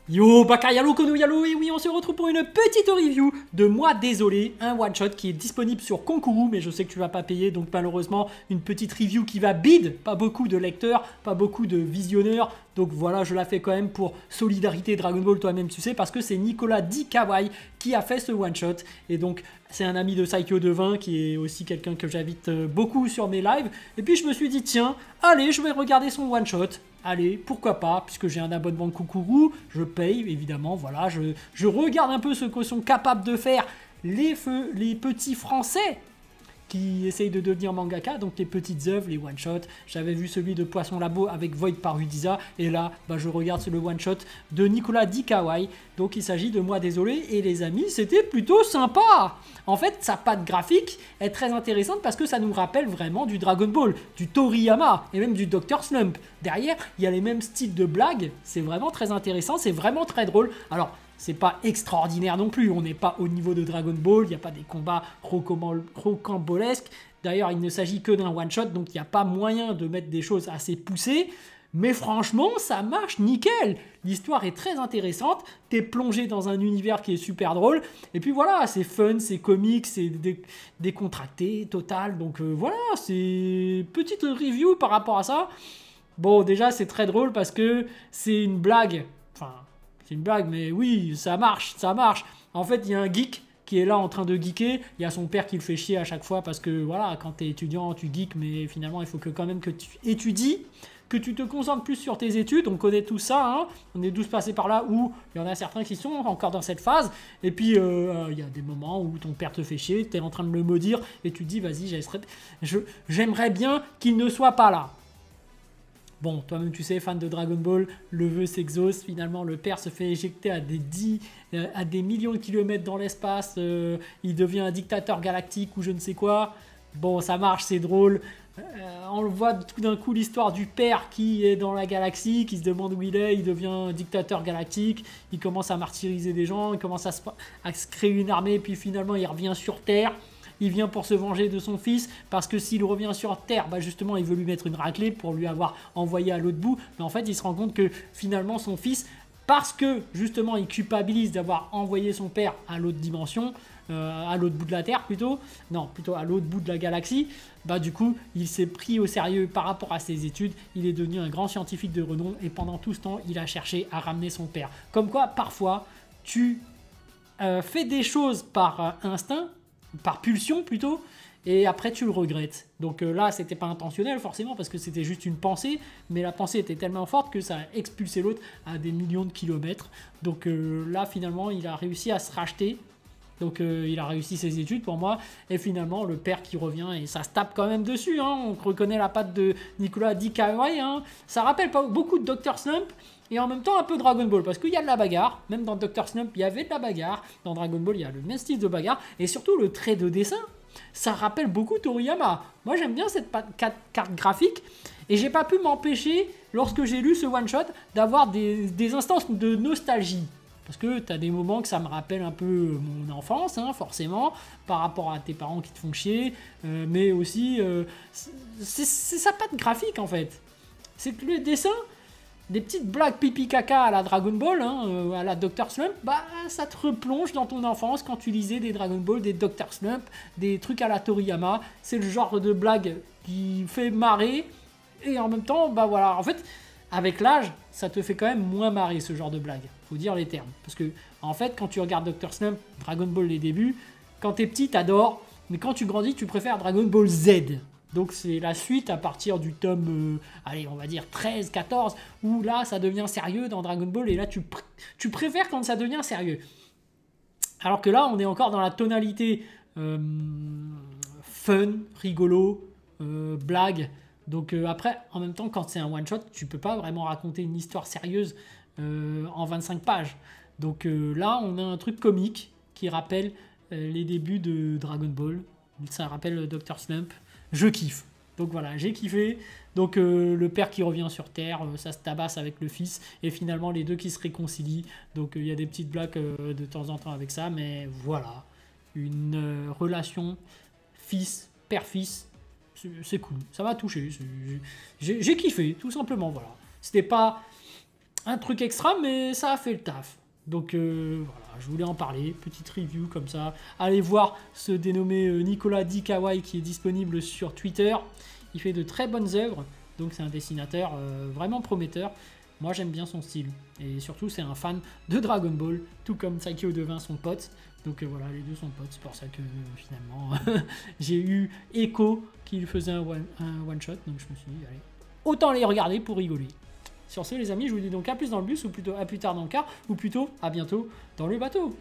Yo, Baka Yalo Kono Yalo, et oui, on se retrouve pour une petite review de Moi Désolé, un one-shot qui est disponible sur Konkuru, mais je sais que tu vas pas payer, donc malheureusement, une petite review qui va bide, pas beaucoup de lecteurs, pas beaucoup de visionneurs, donc voilà, je la fais quand même pour solidarité Dragon Ball, toi-même tu sais, parce que c'est Nicolas D. Kawaii qui a fait ce one-shot, et donc c'est un ami de Saikyo Devin, qui est aussi quelqu'un que j'invite beaucoup sur mes lives, et puis je me suis dit, tiens, allez, je vais regarder son one-shot. Allez, pourquoi pas, puisque j'ai un abonnement Konkuru, je paye évidemment, voilà, je regarde un peu ce que sont capables de faire les petits Français qui essayent de devenir mangaka, donc les petites œuvres, les one-shots. J'avais vu celui de Poisson Labo avec Void par Udiza, et là, je regarde le one-shot de Nicolas D. Kawaii. Donc il s'agit de Moi Désolé, et les amis, c'était plutôt sympa. En fait, sa patte graphique est très intéressante parce que ça nous rappelle vraiment du Dragon Ball, du Toriyama, et même du Dr. Slump. Derrière, il y a les mêmes styles de blagues, c'est vraiment très intéressant, c'est vraiment très drôle. Alors, c'est pas extraordinaire non plus, on n'est pas au niveau de Dragon Ball, il n'y a pas des combats rocambolesques. D'ailleurs, il ne s'agit que d'un one-shot, donc il n'y a pas moyen de mettre des choses assez poussées. Mais franchement, ça marche nickel. L'histoire est très intéressante, t'es plongé dans un univers qui est super drôle. Et puis voilà, c'est fun, c'est comique, c'est décontracté, total. Donc voilà, c'est petite review par rapport à ça. Bon, déjà, c'est très drôle parce que c'est une blague. Enfin... c'est une blague, mais oui, ça marche, ça marche. En fait, il y a un geek qui est là en train de geeker. Il y a son père qui le fait chier à chaque fois parce que, voilà, quand tu es étudiant, tu geeks, mais finalement, il faut que quand même que tu étudies, que tu te concentres plus sur tes études. On connaît tout ça, hein. On est tous passés par là où il y en a certains qui sont encore dans cette phase. Et puis, il y a des moments où ton père te fait chier, tu es en train de le maudire et tu te dis, vas-y, j'aimerais bien qu'il ne soit pas là. Bon, toi-même tu sais, fan de Dragon Ball, le vœu s'exauce, finalement le père se fait éjecter à des millions de kilomètres dans l'espace, il devient un dictateur galactique ou je ne sais quoi. Bon, ça marche, c'est drôle. On le voit tout d'un coup l'histoire du père qui est dans la galaxie, qui se demande où il est, il devient un dictateur galactique, il commence à martyriser des gens, il commence à se créer une armée, puis finalement il revient sur Terre. Il vient pour se venger de son fils, parce que s'il revient sur Terre, justement, il veut lui mettre une raclée pour lui avoir envoyé à l'autre bout. Mais en fait, il se rend compte que finalement, son fils, parce que justement, il culpabilise d'avoir envoyé son père à l'autre dimension, à l'autre bout de la Terre plutôt, non, plutôt à l'autre bout de la galaxie, du coup, il s'est pris au sérieux par rapport à ses études, il est devenu un grand scientifique de renom, et pendant tout ce temps, il a cherché à ramener son père. Comme quoi, parfois, tu fais des choses par instinct, par pulsion plutôt, et après tu le regrettes. Donc là, c'était pas intentionnel forcément parce que c'était juste une pensée, mais la pensée était tellement forte que ça a expulsé l'autre à des millions de kilomètres. Donc là, finalement, il a réussi à se racheter. Donc il a réussi ses études pour moi, et finalement le père qui revient, et ça se tape quand même dessus, hein. On reconnaît la patte de Nicolas D. Kawaii, hein. Ça rappelle pas beaucoup de Dr. Slump, et en même temps un peu Dragon Ball, parce qu'il y a de la bagarre, même dans Dr. Slump il y avait de la bagarre, dans Dragon Ball il y a le même style de bagarre, et surtout le trait de dessin, ça rappelle beaucoup Toriyama. Moi j'aime bien cette carte graphique, et j'ai pas pu m'empêcher, lorsque j'ai lu ce one shot, d'avoir des instances de nostalgie. Parce que tu as des moments que ça me rappelle un peu mon enfance, hein, forcément, par rapport à tes parents qui te font chier, mais aussi, c'est sa patte graphique en fait. C'est que le dessin, des petites blagues pipi caca à la Dragon Ball, hein, à la Dr. Slump, ça te replonge dans ton enfance quand tu lisais des Dragon Ball, des Dr. Slump, des trucs à la Toriyama. C'est le genre de blague qui fait marrer, et en même temps, voilà, en fait, avec l'âge, ça te fait quand même moins marrer ce genre de blague. Faut dire les termes. Parce que, en fait, quand tu regardes Dr. Slump, Dragon Ball les débuts, quand t'es petit, t'adores, mais quand tu grandis, tu préfères Dragon Ball Z. Donc c'est la suite à partir du tome, allez, on va dire 13, 14, où là, ça devient sérieux dans Dragon Ball, et là, tu préfères quand ça devient sérieux. Alors que là, on est encore dans la tonalité fun, rigolo, blague. Donc après, en même temps, quand c'est un one-shot, tu peux pas vraiment raconter une histoire sérieuse en 25 pages. Donc là, on a un truc comique qui rappelle les débuts de Dragon Ball. Ça rappelle Dr. Slump. Je kiffe. Donc voilà, j'ai kiffé. Donc le père qui revient sur Terre, ça se tabasse avec le fils. Et finalement, les deux qui se réconcilient. Donc il y a des petites blagues de temps en temps avec ça. Mais voilà, une relation fils-père-fils. C'est cool, ça m'a touché. J'ai kiffé, tout simplement, voilà. C'était pas un truc extra, mais ça a fait le taf. Donc voilà, je voulais en parler, petite review comme ça. Allez voir ce dénommé Nicolas D. Kawaii qui est disponible sur Twitter. Il fait de très bonnes œuvres, donc c'est un dessinateur vraiment prometteur. Moi j'aime bien son style, et surtout c'est un fan de Dragon Ball, tout comme Saikyo devint son pote. Donc voilà, les deux sont potes, c'est pour ça que finalement j'ai eu écho qu'il faisait un one shot, donc je me suis dit, allez, autant les regarder pour rigoler. Sur ce les amis, je vous dis donc à plus dans le bus, ou plutôt à plus tard dans le car, ou plutôt à bientôt dans le bateau.